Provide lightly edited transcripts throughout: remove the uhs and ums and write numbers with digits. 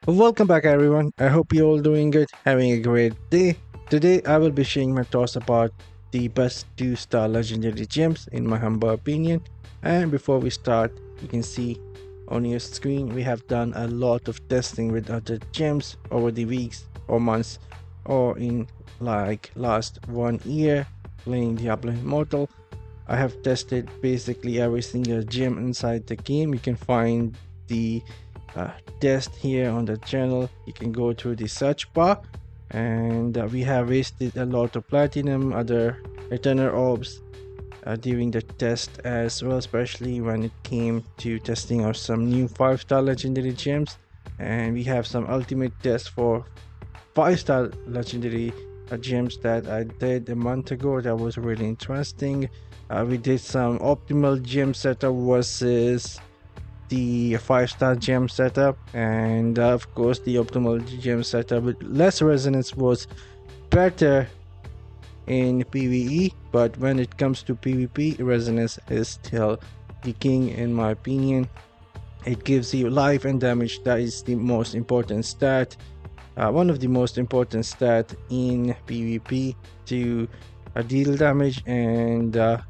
Welcome back everyone. I hope you're all doing good, having a great day. Today I will be sharing my thoughts about the best 2-star legendary gems in my humble opinion. And before we start, you can see on your screen we have done a lot of testing with other gems over the weeks or months or in like last 1 year playing Diablo Immortal. I have tested basically every single gem inside the game. You can find the uh, test here on the channel. You can go through the search bar, and we have wasted a lot of platinum, other eternal orbs during the test as well, especially when it came to testing of some new 5-star legendary gems. And we have some ultimate tests for 5-star legendary gems that I did a month ago. That was really interesting. We did some optimal gem setup versus the 5-star gem setup, and of course the optimal gem setup with less resonance was better in PvE, but when it comes to PvP, resonance is still the king in my opinion. It gives you life and damage. That is the most important stat, one of the most important stat in PvP, to deal damage and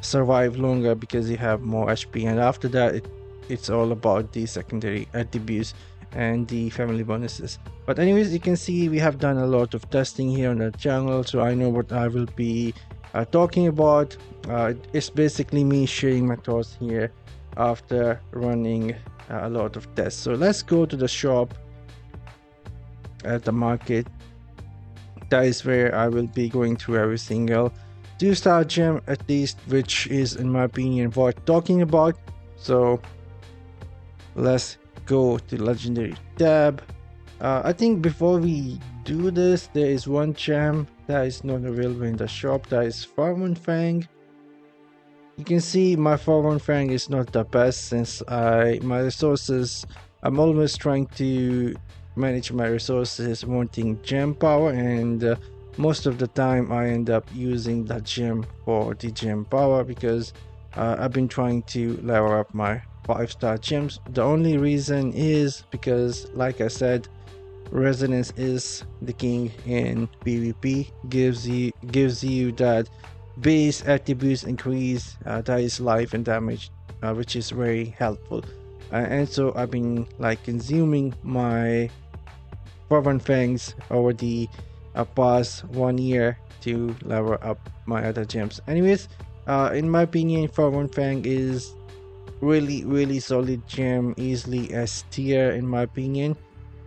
survive longer because you have more HP. And after that it's all about the secondary attributes and the family bonuses. But anyways, you can see we have done a lot of testing here on the channel, so I know what I will be talking about. It's basically me sharing my thoughts here after running a lot of tests. So let's go to the shop at the market. That is where I will be going through every single 2-star gem, at least, which is in my opinion worth talking about. So let's go to legendary tab. I think before we do this, there is one gem that is not available in the shop. That is Fervent fang. You can see my Fervent fang is not the best since my resources, I'm always trying to manage my resources wanting gem power, and most of the time I end up using that gem for the gem power because I've been trying to level up my 5-star gems. The only reason is because, like I said, resonance is the king in PvP. Gives you that base attributes increase, that is life and damage, which is very helpful. And so I've been like consuming my Fervent fangs over the past 1 year to level up my other gems. Anyways, in my opinion, Fervent fang is really solid gem, easily S tier in my opinion.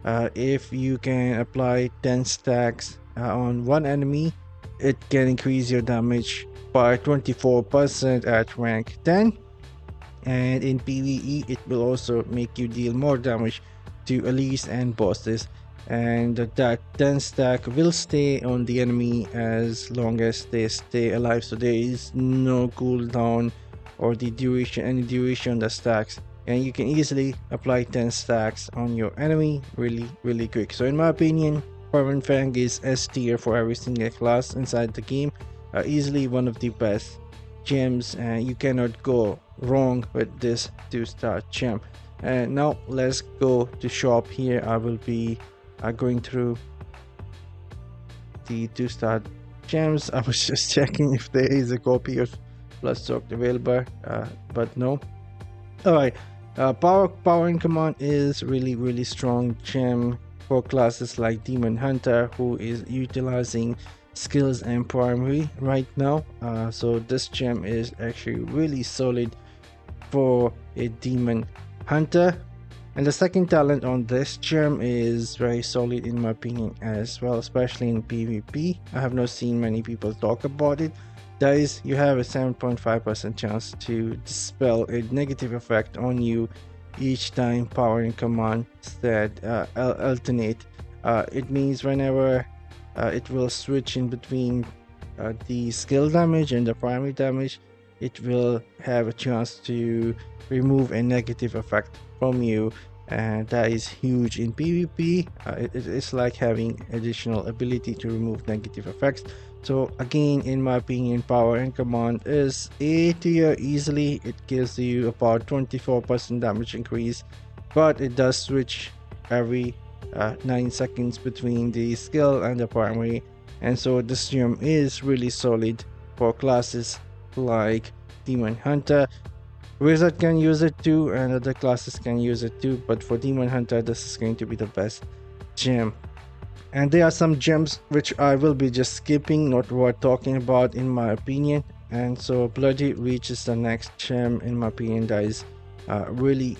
If you can apply 10 stacks on one enemy, it can increase your damage by 24% at rank 10, and in PvE it will also make you deal more damage to elites and bosses, and that 10 stack will stay on the enemy as long as they stay alive, so there is no cooldown or the duration, any duration on the stacks, and you can easily apply 10 stacks on your enemy really quick. So in my opinion, Fervent fang is S tier for every single class inside the game. Easily one of the best gems, and you cannot go wrong with this 2-star gem. And now let's go to shop. Here I will be going through the 2-star gems. I was just checking if there is a copy of Bloodstock available, but no. Alright, power and command is really strong gem for classes like Demon Hunter, who is utilizing skills and primary right now. So this gem is actually really solid for a Demon Hunter. And the second talent on this gem is very solid in my opinion as well, especially in PvP. I have not seen many people talk about it. That is, you have a 7.5% chance to dispel a negative effect on you each time power and command stat alternate. It means whenever it will switch in between the skill damage and the primary damage, it will have a chance to remove a negative effect from you, and that is huge in PvP. It's like having additional ability to remove negative effects. So again, in my opinion, power and command is A tier easily. It gives you about 24% damage increase, but it does switch every 9 seconds between the skill and the primary, and so this gem is really solid for classes like Demon Hunter. Wizard can use it too, and other classes can use it too, but for Demon Hunter this is going to be the best gem. And there are some gems which I will be just skipping, not worth talking about in my opinion. And so Bloody Reach is the next gem in my opinion that is really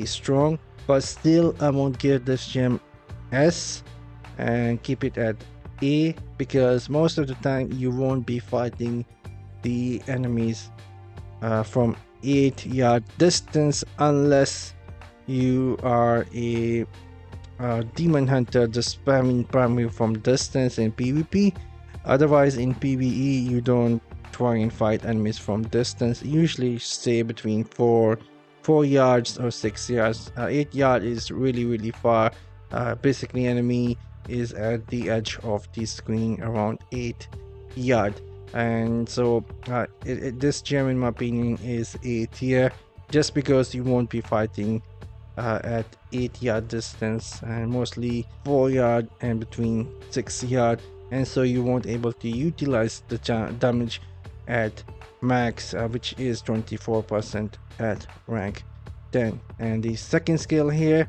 strong, but still I won't give this gem S and keep it at A, because most of the time you won't be fighting the enemies from 8-yard distance unless you are a Demon Hunter just spamming primary from distance in PvP. Otherwise in PvE you don't try and fight enemies from distance, usually stay between 4 yards or 6 yards. 8 yard is really far. Basically enemy is at the edge of the screen around 8 yard, and so this gem in my opinion is A tier, just because you won't be fighting at 8 yard distance and mostly 4 yard and between 6 yard, and so you won't able to utilize the damage at max, which is 24% at rank 10. And the second skill here,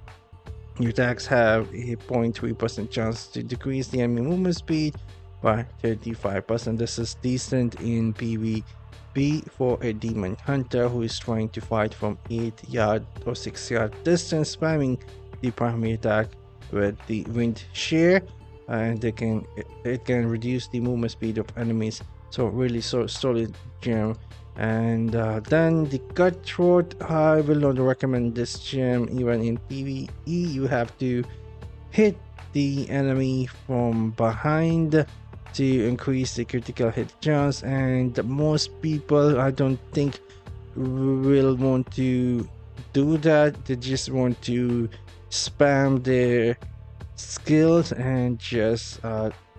your attacks have a 0.3% chance to decrease the enemy movement speed by 35%. This is decent in PvP for a Demon Hunter who is trying to fight from 8 yard or 6 yard distance, spamming the primary attack with the wind shear, and it can reduce the movement speed of enemies. So really solid gem. And then the Cutthroat, I will not recommend this gem even in PvE. You have to hit the enemy from behind to increase the critical hit chance, and most people I don't think will want to do that. They just want to spam their skills and just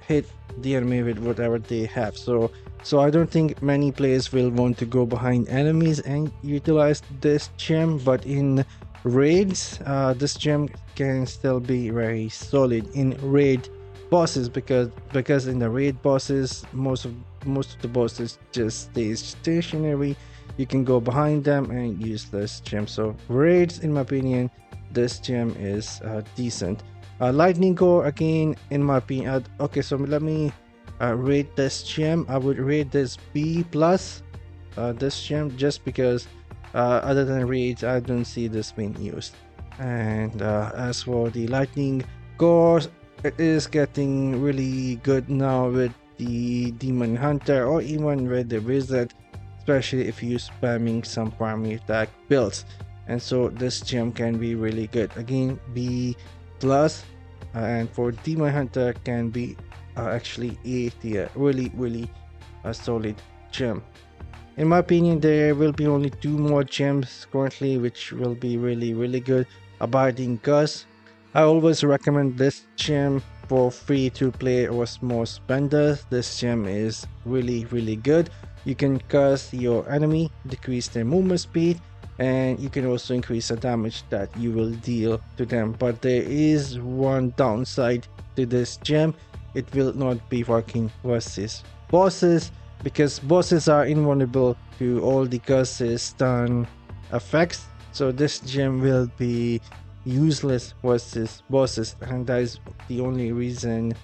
hit the enemy with whatever they have. So I don't think many players will want to go behind enemies and utilize this gem, but in raids this gem can still be very solid in raid bosses, because in the raid bosses most of the bosses just stay stationary. You can go behind them and use this gem. So raids, in my opinion, this gem is decent. Lightning core, again, in my opinion, okay, so let me rate this gem. I would rate this B plus, this gem, just because other than raids I don't see this being used. And as for the lightning core, it is getting really good now with the Demon Hunter or even with the Wizard, especially if you're spamming some primary attack builds, and so this gem can be really good. Again, B plus, and for Demon Hunter can be actually A tier. Really a solid gem. In my opinion, there will be only 2 more gems currently which will be really good. Abiding Curse, I always recommend this gem for free to play or small spenders. This gem is really good. You can curse your enemy, decrease their movement speed, and you can also increase the damage that you will deal to them. But there is one downside to this gem: it will not be working versus bosses, because bosses are invulnerable to all the curses stun effects. So this gem will be useless versus bosses, and that is the only reason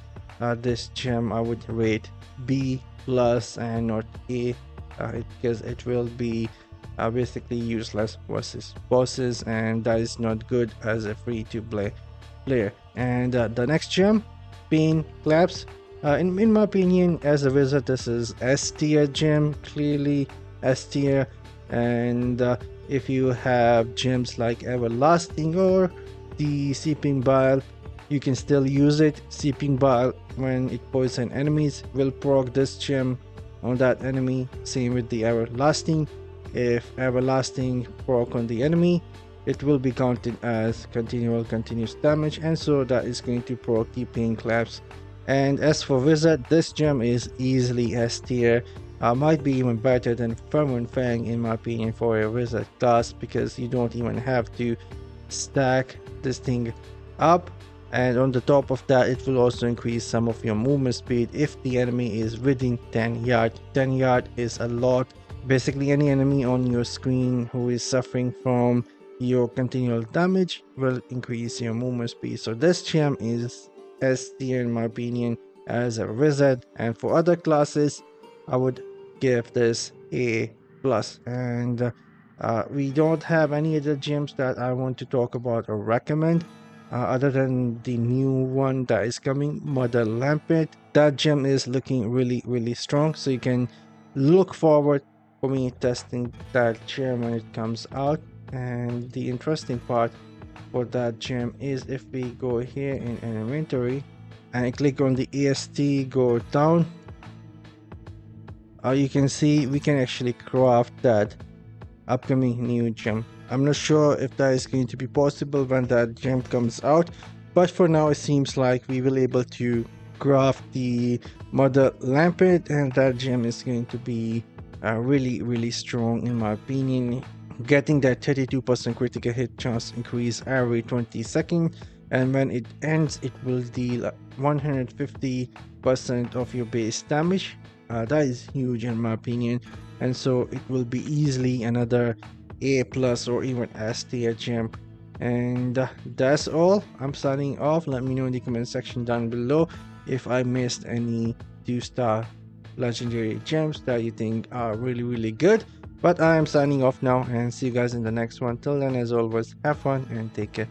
this gem I would rate B plus and not A, because it will be basically useless versus bosses, and that is not good as a free to play player. And the next gem, Pain Collapse, in my opinion, as a wizard, this is S tier gem, clearly S tier. And if you have gems like Everlasting or the Seeping Bile, you can still use it. Seeping Bile, when it poisons enemies, will proc this gem on that enemy. Same with the Everlasting. If Everlasting proc on the enemy, it will be counted as continuous damage, and so that is going to proc the Pain Collapse. And as for Wizard, this gem is easily S tier. Might be even better than Fervent Fang in my opinion for a Wizard class, because you don't even have to stack this thing up. And on the top of that, it will also increase some of your movement speed if the enemy is within 10 yard. 10 yard is a lot. Basically, any enemy on your screen who is suffering from your continual damage will increase your movement speed. So this gem is S tier in my opinion as a wizard, and for other classes I would give this A plus. And we don't have any other gems that I want to talk about or recommend other than the new one that is coming, Mother Lampet. That gem is looking really strong, so you can look forward for me testing that gem when it comes out. And the interesting part for that gem is if we go here in an inventory and click on the AST, go down, you can see we can actually craft that upcoming new gem. I'm not sure if that is going to be possible when that gem comes out, but for now it seems like we will able to craft the Mother Lampet, and that gem is going to be really strong in my opinion, getting that 32% critical hit chance increase every 20 seconds, and when it ends it will deal 150% of your base damage. That is huge in my opinion, and so it will be easily another A plus or even S tier gem. And that's all. I'm signing off. Let me know in the comment section down below if I missed any 2-star legendary gems that you think are really good. But I am signing off now, and see you guys in the next one. Till then, as always, have fun and take care.